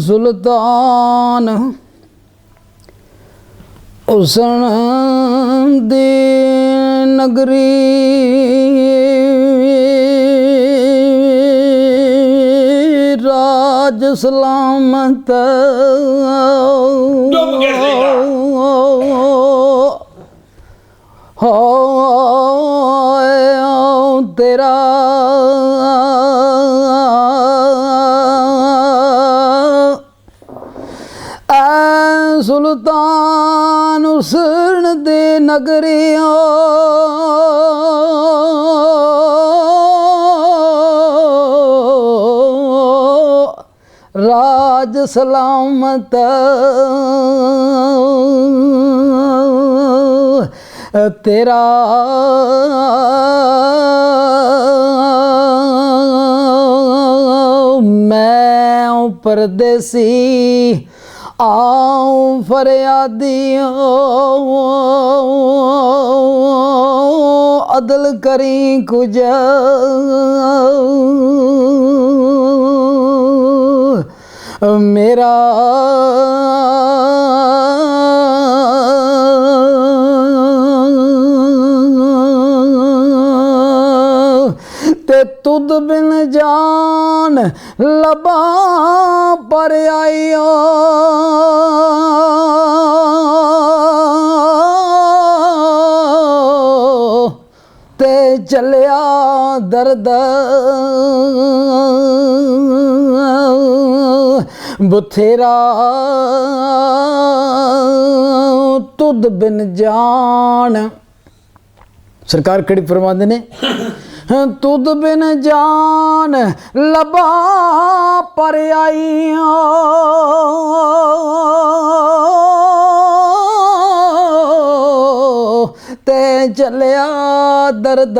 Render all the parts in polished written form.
सुल्तान हुसन दी नगरी राज सलामत हो तेरा सुल्तान हुसन दे नगरियों राज सलामत तेरा मैं परदेसी आऊं फरियादियों अदल करी कुछ मेरा ते तुद बिन जान लबा पर आइयो ते चलिया दर्द बथेरा तुद बिन जान सरकार कड़ी फरमांदे ने तुद बिन जान लबा पर आइयो ते चलिया दर्द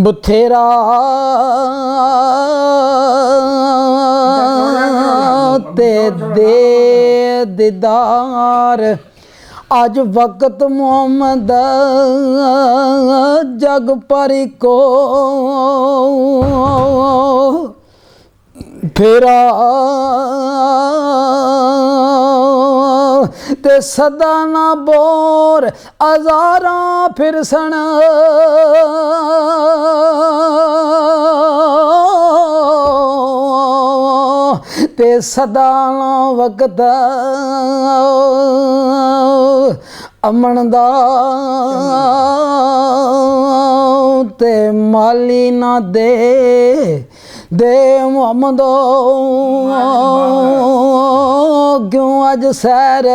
बथेरा ते दे दीदार आज वक्त मोहम्मद जग परी को फेरा ते सदा ना बोर अजारा फिर सन ते सदा ना वक्त अमन दा ते माली ना दे मोहम्मद क्यों अज सैर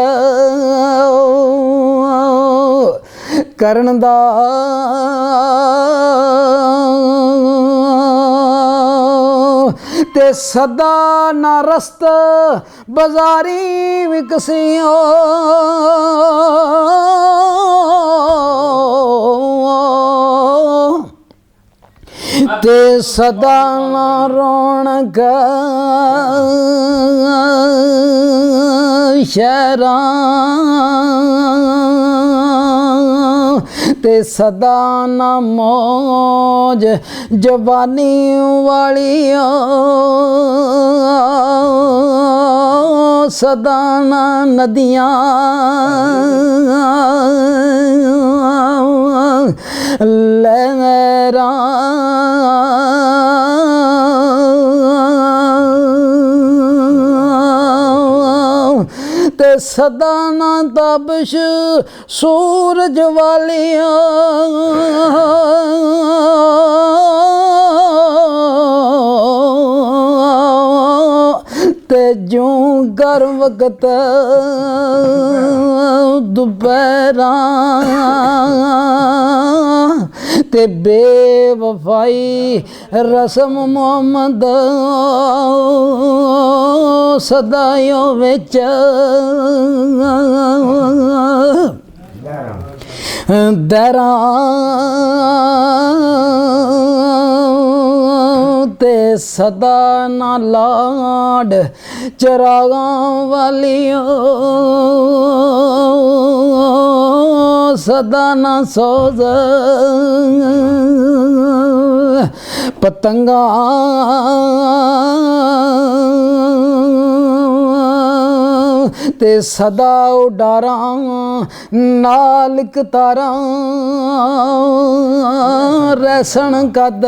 करन दा ते सदा ना रस्त बाजारी विकसियो ते सदा ना रौनक शहरा ते सदा ना मौज जवानी वालियों सदा ना नदियाँ लहरा ते सदा ना तबश सूरज वालियाँ ते जूं कर वक्त दोपहरा ते बेवफाई रसम मोहम्मद सदायों विच दरा ते सदा ना लाड चरागा वालियों सदा ना सोज ਪਤੰਗਾ ਤੇ ਸਦਾ ਉਡਾਰਾਂ ਨਾਲ ਕਤਾਰਾਂ ਰੈਸਣ ਕਦ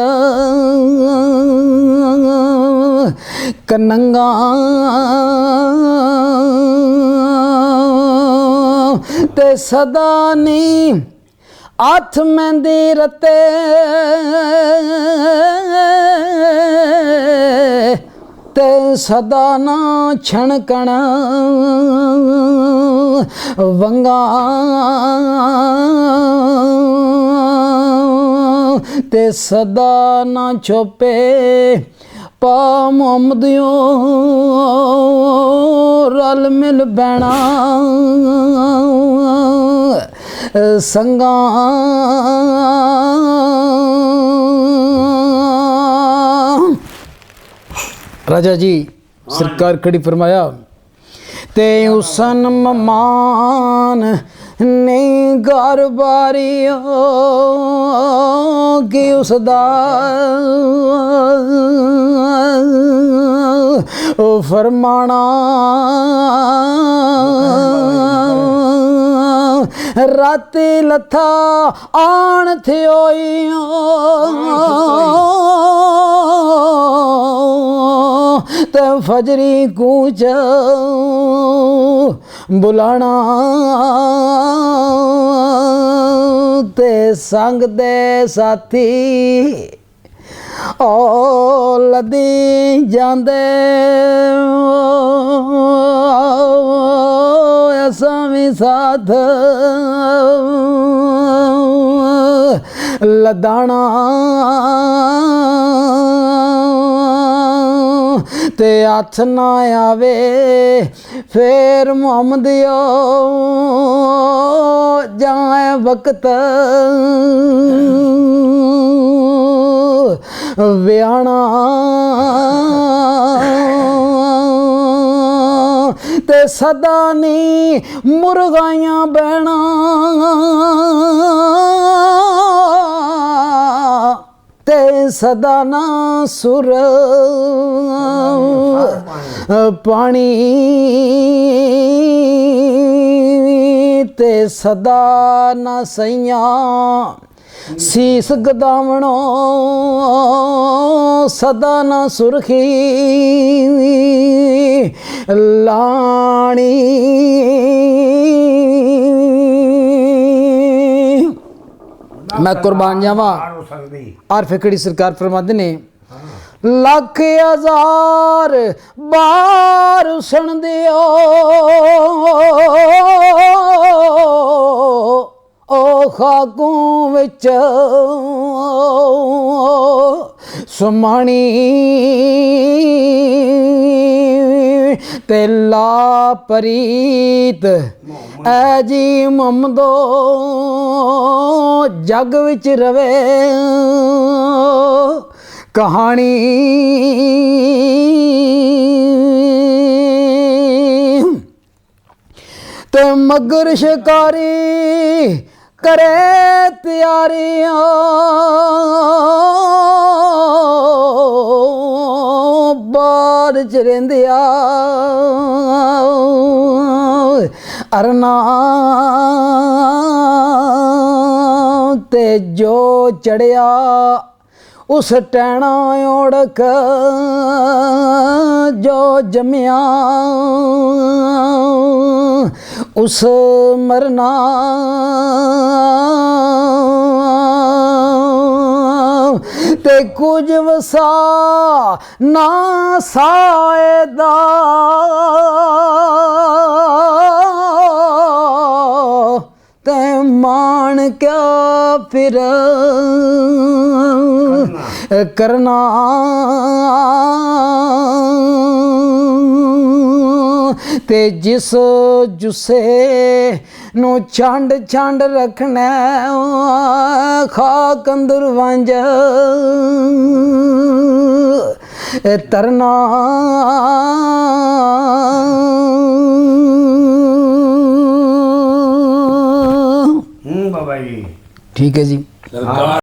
ਕਨੰਗਾ ਤੇ ਸਦਾ ਨੀ ਹੱਥ ਮਹਿੰਦੀ ਰਤੇ ਤੇ ਸਦਾ ਨਾ ਛਣਕਣ ਵੰਗਾ ਤੇ ਸਦਾ ਨਾ ਛੋਪੇ ਪਾ ਮੁਹੰਮਦਿਓ ਰਲ ਮਿਲ ਬਹਿਣਾ ਸੰਗਾ राजा जी सरकार खड़ी फरमाया ते हुसन मान नहीं घर बारियो कि उसदा फरमाना राती लथा आन थियो ते फजरी कूच बुलाना ते संग दे साथी ओ लदी जांदे असां भी साथ लदाना ते हथ ना आवे फिर मुहम्मदियो जाए वक्त व्याना ते सदा नी मुर्गाइयां बहना ते सदा ना सुर पानी ते सदा ना सैया सीस गदावणो सदा ना सुरखी लाणी मैं कुर्बान जावा और फिकड़ी सरकार फरमाते ने लख हजार बार सुन दियो ओ खाकू विच सुमानी ते ला परीत ऐ जी मुहम्मदो जग विच रवे कहानी ते मगर शिकारी करे तैयारियां बाद च रहिंदिया अरना ते जो चढ़िया उस टैना ओढ़क जो जमिया उस मरना ते कुछ वसा ना साएदा ते मान क्या फिर करना ते जिस जुस्से नु छंड छंड रखना खाक अंदर वंज तरना बाबा जी ठीक है जी।